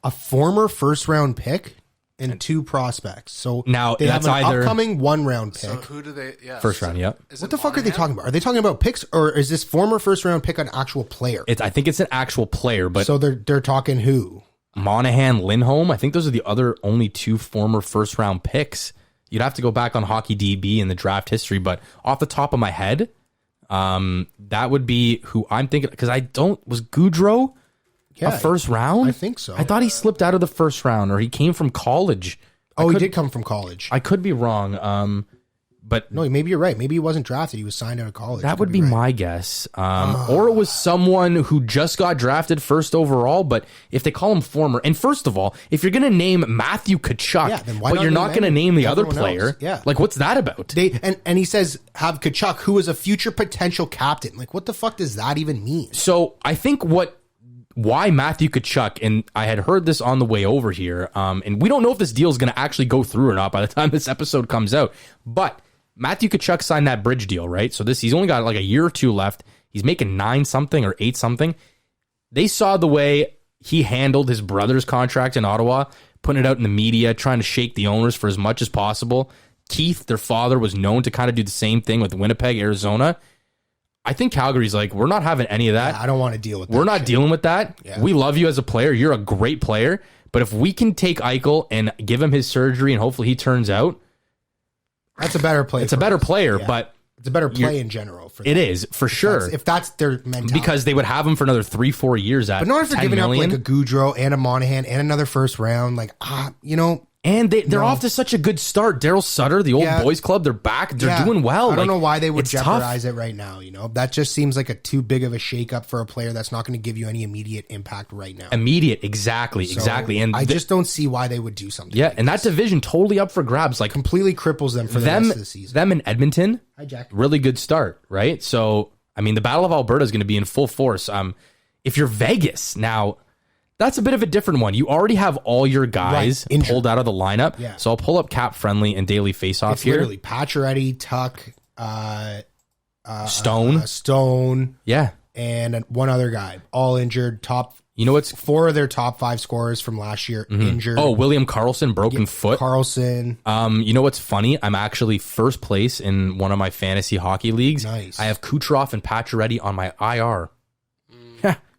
A former first round pick and 2 prospects. So Now, they have that's an either- upcoming 1 round pick. So who do they? Yeah, First round, yep. Is What it the fuck are they Monahan? talking about? Are they talking about picks, or is this former first round pick an actual player? I think it's an actual player, but So they're talking who? Monahan, Lindholm, I think those are the other only 2 former first round picks. You'd have to go back on Hockey DB and the draft history, but off the top of my head, that would be who I'm thinking. Because was Goudreau Yeah, a first round? I think so. I thought he slipped out of the first round, or he came from college. Oh, he did come from college. I could be wrong, but No, maybe you're right. Maybe he wasn't drafted. He was signed out of college. that Could would be right. my guess. Or it was someone who just got drafted first overall, but if they call him former, and first of all, if you're going to name Matthew Tkachuk, Yeah, then why but not you're not name going to name the other everyone player, else? Yeah. like what's that about? They and he says have Tkachuk, who is a future potential captain. Like, what the fuck does that even mean? So I think why Matthew Tkachuk, and I had heard this on the way over here, and we don't know if this deal is going to actually go through or not by the time this episode comes out, but Matthew Tkachuk signed that bridge deal, right? So he's only got like a year or 2 left. He's making 9 something or 8 something. They saw the way he handled his brother's contract in Ottawa, putting it out in the media, trying to shake the owners for as much as possible. Keith, their father, was known to kind of do the same thing with Winnipeg, Arizona. I think Calgary's like, we're not having any of that. I don't want to deal with that. We're not shit. dealing with that. Yeah. We love you as a player. You're a great player. But if we can take Eichel and give him his surgery and hopefully he turns out, That's a better play. it's a for better us. player, Yeah. but it's a better play in general. For it them. is for sure. If that's their mentality. Because they would have him for another 3-4 years at But not if you're 10 giving million. up like a Goudreau and a Monahan and another first round. Like, And they're off to such a good start. Daryl Sutter, the old boys club, they're back. They're doing well. I don't know why they would it's jeopardize tough. it right now. That just seems like a too big of a shakeup for a player that's not going to give you any immediate impact right now. Exactly. And I just don't see why they would do something. Yeah, and that division totally up for grabs. Like completely cripples them for the rest of the season. Them in Edmonton, hi Jack. Really good start, right? So I mean, the Battle of Alberta is going to be in full force. If you're Vegas now. That's a bit of a different one. You already have all your guys pulled out of the lineup. Yeah. So I'll pull up Cap Friendly and Daily Faceoff here. Literally Pacioretty, Tuck, Stone. Yeah. And one other guy. All injured. What's 4 of their top 5 scorers from last year injured. Oh, William Karlsson, broken foot. Karlsson. You know what's funny? I'm actually first place in one of my fantasy hockey leagues. Nice. I have Kucherov and Pacioretty on my IR.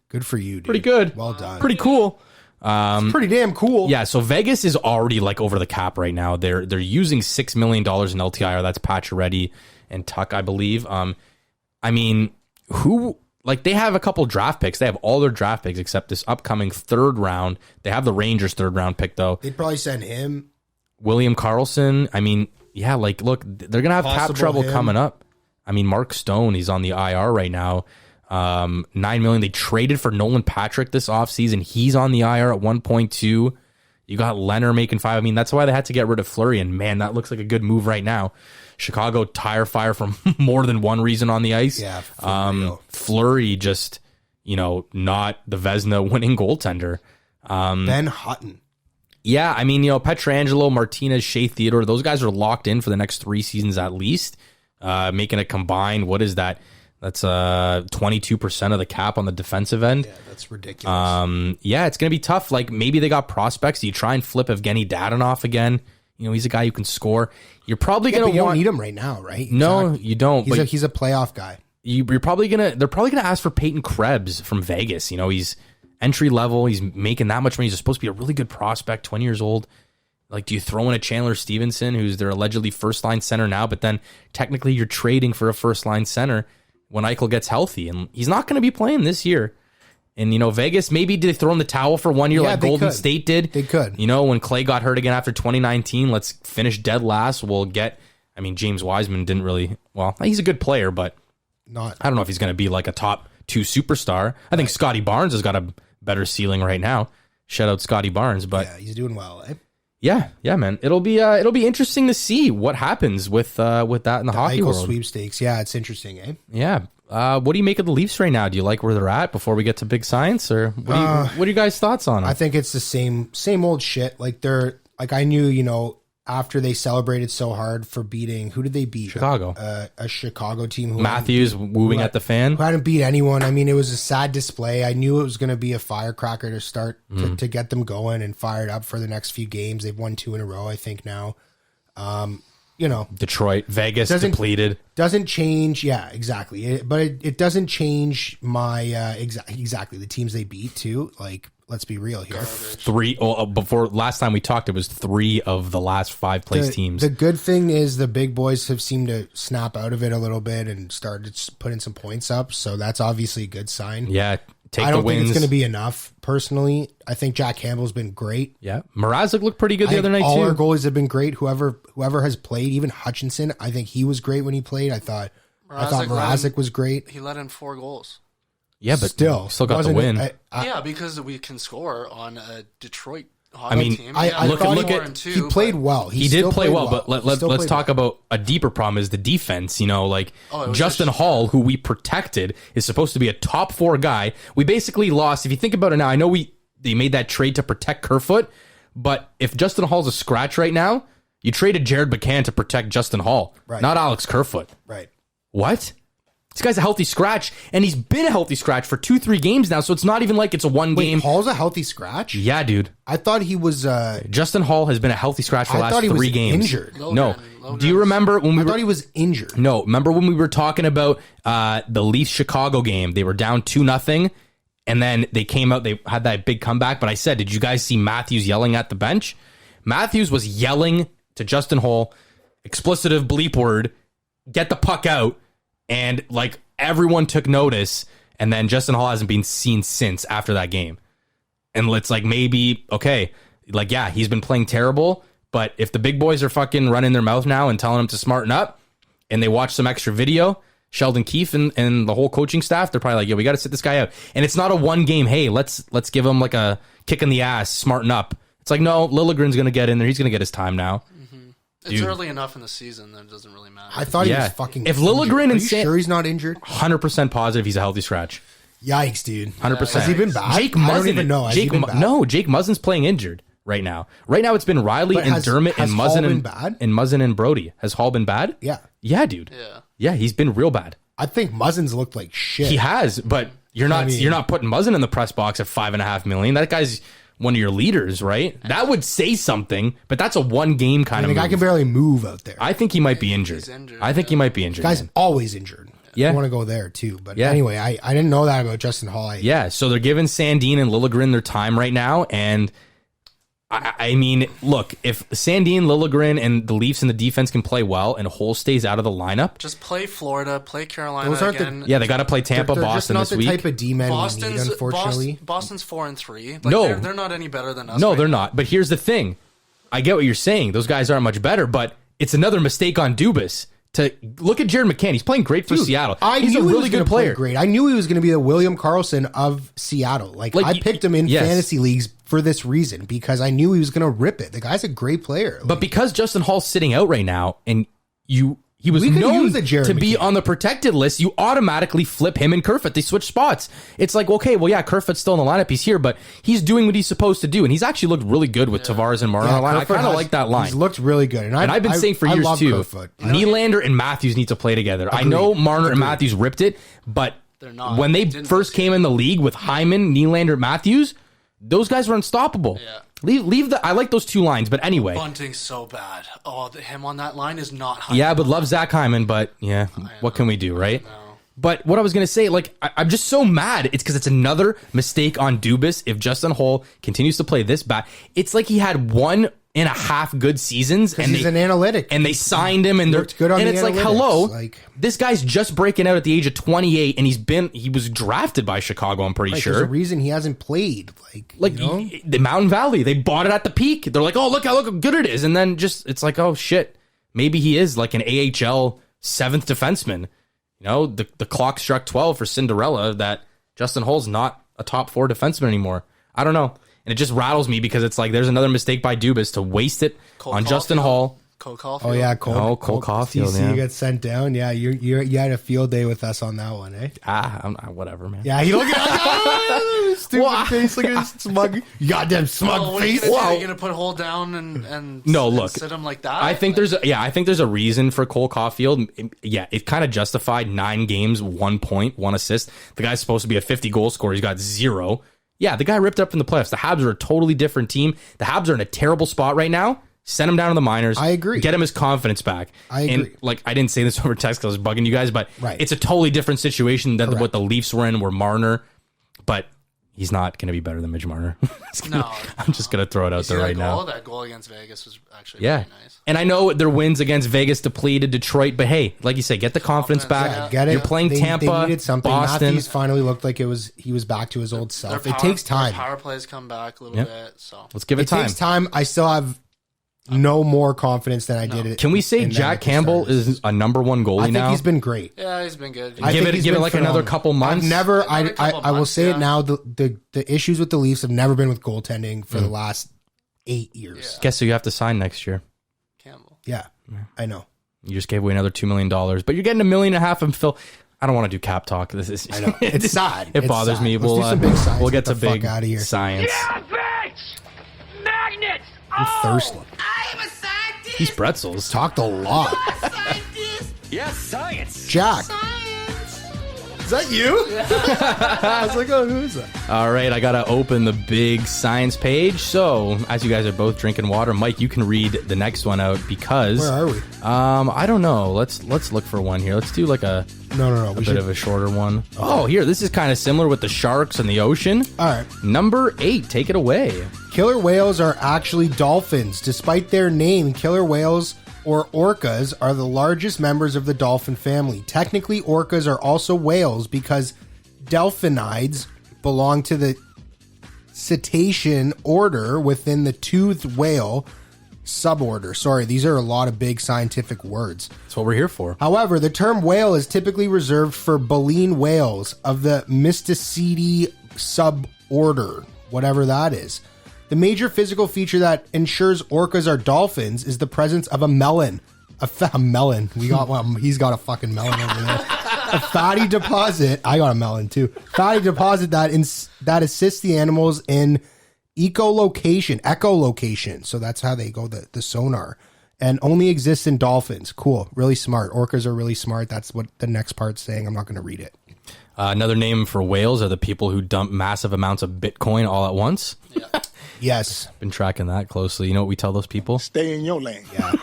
Good for you, dude. Pretty good. Well done. Pretty cool. It's pretty damn cool. Yeah, so Vegas is already like over the cap right now. They're using $6 million in LTIR. That's Pacioretty and Tuck, I believe. I mean, they have a couple draft picks. They have all their draft picks except this upcoming 3rd round. They have the Rangers 3rd round pick though. They'd probably send him. William Karlsson. I mean, yeah, look, they're gonna have cap trouble coming up. I mean, Mark Stone, he's on the IR right now. $9 million. They traded for Nolan Patrick this offseason. He's on the IR at 1.2. You got Leonard making 5. I mean, that's why they had to get rid of Fleury, and man, that looks like a good move right now. Chicago tire fire for more than one reason on the ice. Yeah, Fleury just, not the Vezina winning goaltender. Ben Hutton. Yeah, I mean, Pietrangelo, Martinez, Shea Theodore, those guys are locked in for the next 3 seasons at least. Making a combined, what is that? That's 22% of the cap on the defensive end. Yeah, that's ridiculous. Yeah, it's going to be tough. Like, maybe they got prospects. You try and flip Evgeny Dadonov again. He's a guy who can score. You're probably going to you don't need him right now, right? No, you don't. He's a playoff guy. They're probably going to ask for Peyton Krebs from Vegas. He's entry level. He's making that much money. He's supposed to be a really good prospect, 20 years old. Like, do you throw in a Chandler Stevenson, who's their allegedly first-line center now, but then technically you're trading for a first-line center when Eichel gets healthy, and he's not going to be playing this year. And, Vegas, maybe did they throw in the towel for 1 year like Golden State did? They could. When Clay got hurt again after 2019, let's finish dead last. James Wiseman didn't really, he's a good player, but I don't know if he's going to be like a top 2 superstar. I think Scotty Barnes has got a better ceiling right now. Shout out Scotty Barnes, but yeah, he's doing well, eh? Yeah, man. It'll be interesting to see what happens with that in the hockey Eichel world. Sweepstakes. Yeah, it's interesting, eh? Yeah. What do you make of the Leafs right now? Do you like where they're at before we get to big science, or what are you guys' thoughts on it? I think it's the same old shit. Like I knew, after they celebrated so hard for beating, who did they beat? Chicago. A Chicago team. Who Matthews wooing at the fan. Who hadn't beat anyone. I mean, it was a sad display. I knew it was going to be a firecracker to start to get them going and fired up for the next few games. They've won 2 in a row, I think now. Detroit, Vegas depleted. Doesn't change. Yeah, exactly. It doesn't change my exactly the teams they beat too. Like, let's be real here. 3 before last time we talked, it was 3 of the last 5 place teams. The good thing is the big boys have seemed to snap out of it a little bit and started putting some points up. So that's obviously a good sign. Yeah. I don't think it's going to be enough, personally. I think Jack Campbell's been great. Yeah. Mrazek looked pretty good the other night, all too. All our goalies have been great. Whoever has played, even Hutchinson, I think he was great when he played. I thought Mrazek was great. He let in 4 goals. Yeah, but still got the win. Yeah, because we can score on a Detroit hockey team. He played well. He did play well, but let's talk about a deeper problem is the defense. Justin Hall, who we protected, is supposed to be a top 4 guy. We basically lost. If you think about it now, I know they made that trade to protect Kerfoot, but if Justin Hall's a scratch right now, you traded Jared McCann to protect Justin Hall, not Alex Kerfoot. Right. What? This guy's a healthy scratch, and he's been a healthy scratch for 2-3 games now, so it's not even like it's a one game. Hall's a healthy scratch? Yeah, dude. I thought he was... Justin Hall has been a healthy scratch for the last 3 games. Injured. No. Do you remember when I thought he was injured. No. Remember when we were talking about the Leafs-Chicago game? They were down 2-0, and then they came out, they had that big comeback, but I said, did you guys see Matthews yelling at the bench? Matthews was yelling to Justin Hall, explicitive bleep word, get the puck out, and everyone took notice, and then Justin Hall hasn't been seen since after that game. And it's maybe, okay, yeah, he's been playing terrible, But if the big boys are fucking running their mouth now and telling them to smarten up, and they watch some extra video, Sheldon Keefe and the whole coaching staff, they're probably like, yo, we got to sit this guy out. And it's not a one game, hey, let's give him like a kick in the ass, smarten up. It's like, no, Liljegren's going to get in there. He's going to get his time now. It's early enough in the season that it doesn't really matter. I thought he was fucking If injured. Liljegren Are and you Sam... sure he's not injured? 100% positive he's a healthy scratch. Yikes, dude. 100%. Has he been bad? Jake I Muzzin, don't even know. Has he been bad? No, Jake Muzzin's playing injured right now. Right now it's been Rielly But and has- Dermott has and Hall Muzzin been and, bad? and Muzzin and Brody. Has Hall been bad? Yeah. Yeah, dude. Yeah, he's been real bad. I think Muzzin's looked like shit. He has, but you're not mean- you're not putting Muzzin in the press box at $5.5 million. That guy's one of your leaders, right? That would say something, but that's a one game kind The of guy move. can barely move out there. I think he might be injured. He's injured, I think he might be injured. Guy's man. always injured. Yeah. I want to go there too. But Yeah. anyway, I didn't know that about Justin Hall. Yeah, so they're giving Sandin and Liljegren their time right now, and I mean, look, if Sandin, Liljegren, and the Leafs and the defense can play well, and Hole stays out of the lineup, Just play Florida, play Carolina Those aren't again. yeah, they got to play Tampa, they're Boston just this not the week. type of D-men we need, unfortunately. Boston's 4-3. Like, No. they're not any better than us. No, right they're now. not. But here's the thing: I get what you're saying. Those guys aren't much better, but it's another mistake on Dubas. To look at Jared McCann, he's playing great for Dude, Seattle. I He's knew a he really was gonna good play player. Great. I knew he was going to be the William Karlsson of Seattle. Like I picked him in yes. fantasy leagues for this reason because I knew he was going to rip it. The guy's a great player. But because Justin Hall's sitting out right now, and he was We could known use a Jared to be McCann. on the protected list, you automatically flip him and Kerfoot. They switch spots. It's like, okay, well, yeah, Kerfoot's still in the lineup. He's here, but he's doing what he's supposed to do, and he's actually looked really good with Tavares and Marner on the line. I Kerfoot kind of has- like that line. He's looked really good, and And I've been saying for I years love too, Kerfoot. Nylander and Matthews need to play together. I know Marner and Matthews ripped it, but They're not. when they Didn't first came in the league with Hyman, Nylander, Matthews, those guys were unstoppable. Yeah. Leave the. I like those two lines, but anyway. Bunting's so bad. Oh, him on that line is not high. Yeah, but love Zach Hyman, but yeah, what can we do, right? But what I was going to say, like, I'm just so mad. It's because it's another mistake on Dubas. If Justin Hall continues to play this bad, it's like he had 1.5 good seasons, and he's an analytic. and they signed him, and they're Looked good on and the it's like, analytics, hello, like- this guy's just breaking out at the age of 28, and he was drafted by Chicago. I'm pretty There's sure. a reason he hasn't played. Like you know? The Mountain Valley, they bought it at the peak. They're like, oh, look how good it is, and then it's like, oh shit, maybe he is like an AHL 7th defenseman. You know, the clock struck 12 for Cinderella that Justin Hull's not a top 4 defenseman anymore. I don't know. And it just rattles me because it's like there's another mistake by Dubas to waste it on Justin Hall. Cole Caulfield. Oh yeah, Cole Caulfield, CC yeah. got sent down. Yeah, you had a field day with us on that one, eh? Whatever, man. Yeah, he look at stupid face, look at his smug, goddamn smug Oh, what are you face. gonna do? Are you gonna put Hole down and No, and look, sit him like that? I think there's a reason for Cole Caulfield. Yeah, it kind of justified 9 games, 1 point, 1 assist. The guy's supposed to be a 50 goal scorer. He's got 0. Yeah, the guy ripped up in the playoffs. The Habs are a totally different team. The Habs are in a terrible spot right now. Send him down to the minors. I agree. Get him his confidence back. I agree. And like, I didn't say this over text because I was bugging you guys, but Right. it's a totally different situation than Correct. what the Leafs were in, where Marner, but he's not going to be better than Midge Marner. I'm just going to throw it out You see there that right goal? now. That goal against Vegas was actually Yeah. very nice. And I know their wins against Vegas depleted Detroit, but hey, like you say, get the confidence back. Confidence, Get it? You're playing They Tampa, needed something. Boston. Matthews finally looked like he was back to his old self. It takes time. Their power plays come back a little Yep. bit. So Let's give it, It time. takes time. I still have no more confidence than I did it. Can we say in them Jack at the Campbell start of the is season. a number 1 goalie I think now? he's been great. yeah, he's been good. I Give think it- he's give it been like another phenomenal. couple months? I've never. Another couple I will months, say yeah. it now. The issues with the Leafs have never been with goaltending for the last 8 years. Guess who you have to sign next year? Campbell. Yeah, I know. You just gave away another $2 million, but you're getting $1.5 million from Phil. I don't want to do cap talk. This is I know. It's sad. It It's bothers sad. me. Let's do We'll some big science. we'll get Get to the fuck big outta here. science. Magnets! I'm thirsty. I'm a scientist! These pretzels. Talked a lot. Scientist! Yes, science. Jack, Science! is that you? I was like, oh, who is that? All right, I gotta open the big science page. So, as you guys are both drinking water, Mike, you can read the next one out because Where are we? I don't know. Let's look for one here. Let's do like a No. We bit should. of a shorter one. Oh, here, this is kind of similar with the sharks and the ocean. All right. Number 8, take it away. Killer whales are actually dolphins. Despite their name, killer whales or orcas are the largest members of the dolphin family. Technically, orcas are also whales because delphinids belong to the cetacean order within the toothed whale suborder. Sorry, these are a lot of big scientific words. That's what we're here for. However, the term whale is typically reserved for baleen whales of the Mysticidae suborder, whatever that is. The major physical feature that ensures orcas are dolphins is the presence of a melon. A melon. We got one. He's got a fucking melon over there. A fatty deposit. I got a melon too. Fatty deposit that assists the animals in echolocation. So that's how they go, the sonar. And only exists in dolphins. Cool. Really smart. Orcas are really smart. That's what the next part's saying. I'm not going to read it. Another name for whales are the people who dump massive amounts of Bitcoin all at once. Yeah. Yes. Been tracking that closely. You know what we tell those people? Stay in your lane. Yeah.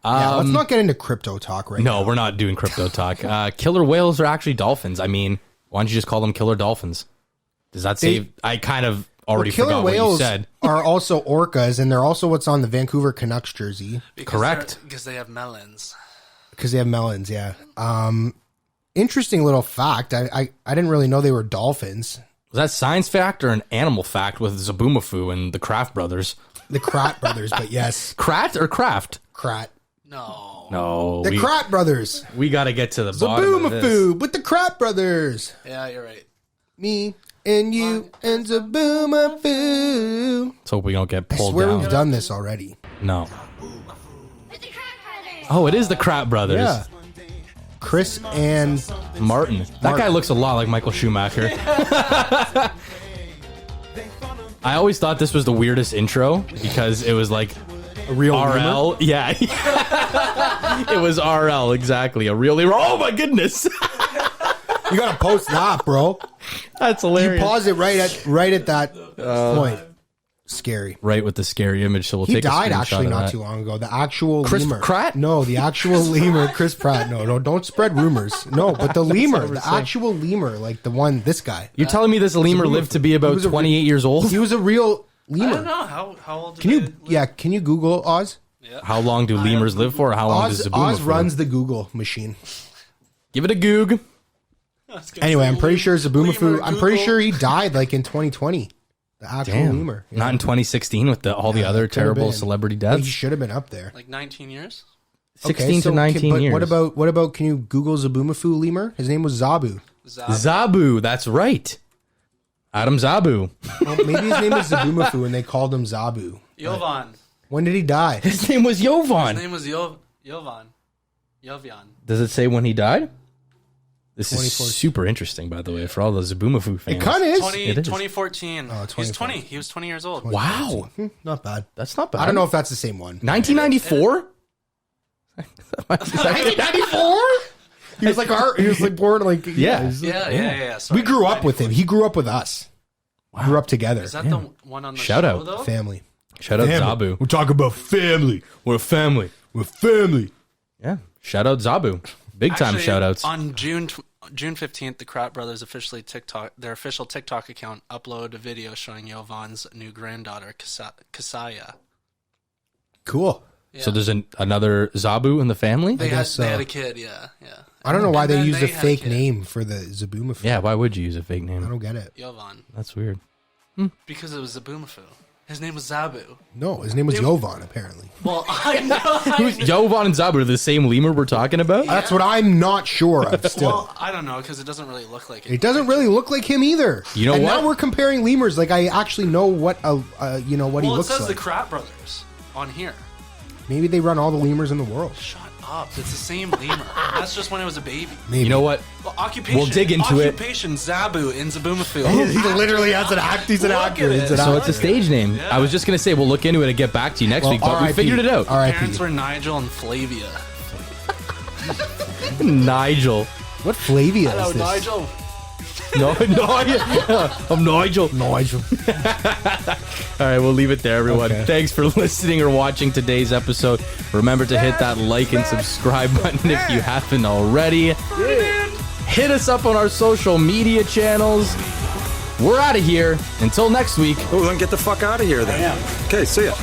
Yeah, let's not get into crypto talk right now. No, we're not doing crypto talk. Killer whales are actually dolphins. I mean, why don't you just call them killer dolphins? Does that save? I kind of already forgot what you said. Are also orcas, and they're also what's on the Vancouver Canucks jersey. Correct. Because they have melons. Because they have melons, yeah. Interesting little fact. I didn't really know they were dolphins. Was that science fact or an animal fact with Zaboomafoo and the Kraft brothers? The Krat brothers, but yes. Krat or Kraft? Krat. No. The Krat brothers. We got to get to the bottom of this. Zaboomafoo with the Krat brothers. Yeah, you're right. Me and you and Zaboomafoo. Let's hope we don't get I pulled swear down. we've done this already. No. Oh, it is the Kraft brothers. Yeah. Chris and Martin. That guy looks a lot like Michael Schumacher. I always thought this was the weirdest intro because it was like a real RL. rumor? Yeah. It was RL, exactly. A real. Oh my goodness. You gotta post that, bro. That's hilarious. You pause it right at that point. Scary. Right with the scary image, so we'll He take a died screenshot actually of not that. too long ago. The actual Chris lemur. Pratt? No, the actual lemur, Chris Pratt. No, don't spread rumors. No, but the lemur, the saying. actual lemur, like the one, this guy. You're telling me this lemur lived to be about 28 years old? He was a real lemur. I don't know. How old Can you, can you Google Oz? Yeah. How long do lemurs live for? Or how long does Oz Zaboomafoo? runs the Google machine. Give it a goog. Anyway, I'm pretty sure Zaboomafoo, Lemur I'm pretty Google. sure he died like in 2020. The actual lemur. Yeah. Not in 2016 with all the other Could've terrible been. celebrity Well, he deaths. should have been up there. Like 19 years? 16 to 19 but years. What about, can you Google Zaboomafoo lemur? His name was Zabu. Zabu, that's right. Adam Zabu. Well, maybe his name was Zaboomafoo and they called him Zabu. Jovan. When did he die? His name was Jovan. His name was Jovan. Does it say when he died? This is 24. super interesting, by the way, for all the Zaboomafoo fans. It kind of is. 2014. Oh, He's 20. He was 20 years old. Wow. Not bad. That's not bad. I don't know if that's the same one. 1994? 1994? He was like born like Yeah. Yeah. Sorry. We grew up with him. He grew up with us. We grew up together. Is that the one on the Shout show, out. though? Family. Shout out Family. Zabu. We're talking about family. We're a family. We're family. Yeah. Shout out Zabu. Big time Actually, shout outs. On June 15th, the Kratt brothers their official TikTok account uploaded a video showing Jovan's new granddaughter, Kasaya. Cool. Yeah. So there's another Zabu in the family? They guess had so. a kid, yeah. I don't know why And they then used a they had fake kid. name for the Zaboomafoo. Yeah, why would you use a fake I name? don't get it. Jovan. That's weird. Because it was Zaboomafoo. His name was Zabu. No, his name was Jovan, apparently. Well, I know. Who's Jovan and Zabu are the same lemur we're talking about? That's what I'm not sure of still. Well, I don't know, because it doesn't really look like it. It doesn't really look like him either. You know and what? now we're comparing lemurs. Like I actually know what what he Well, it looks says like. the Kratt brothers on here. Maybe they run all the lemurs in the world. Shut up. It's the same lemur. That's just when it was a baby. Maybe. You know what? Well, occupation. We'll dig into it. Occupation Zabu in Zaboomafoo. He literally has an act. He's an Look actor. at it. He's an So actor. it's a stage name. Yeah. I was just going to say, we'll look into it and get back to you next week, but we RIP. figured it out. Parents R.I.P. were Nigel and Flavia. Nigel. What Flavia Hello, is this? Nigel. No, I'm Nigel. Nigel. All right, we'll leave it there, everyone. Okay. Thanks for listening or watching today's episode. Remember to hit that like and subscribe button if you haven't already. Hit us up on our social media channels. We're out of here. Until next week. Oh, then get the fuck out of here then. Okay, see ya.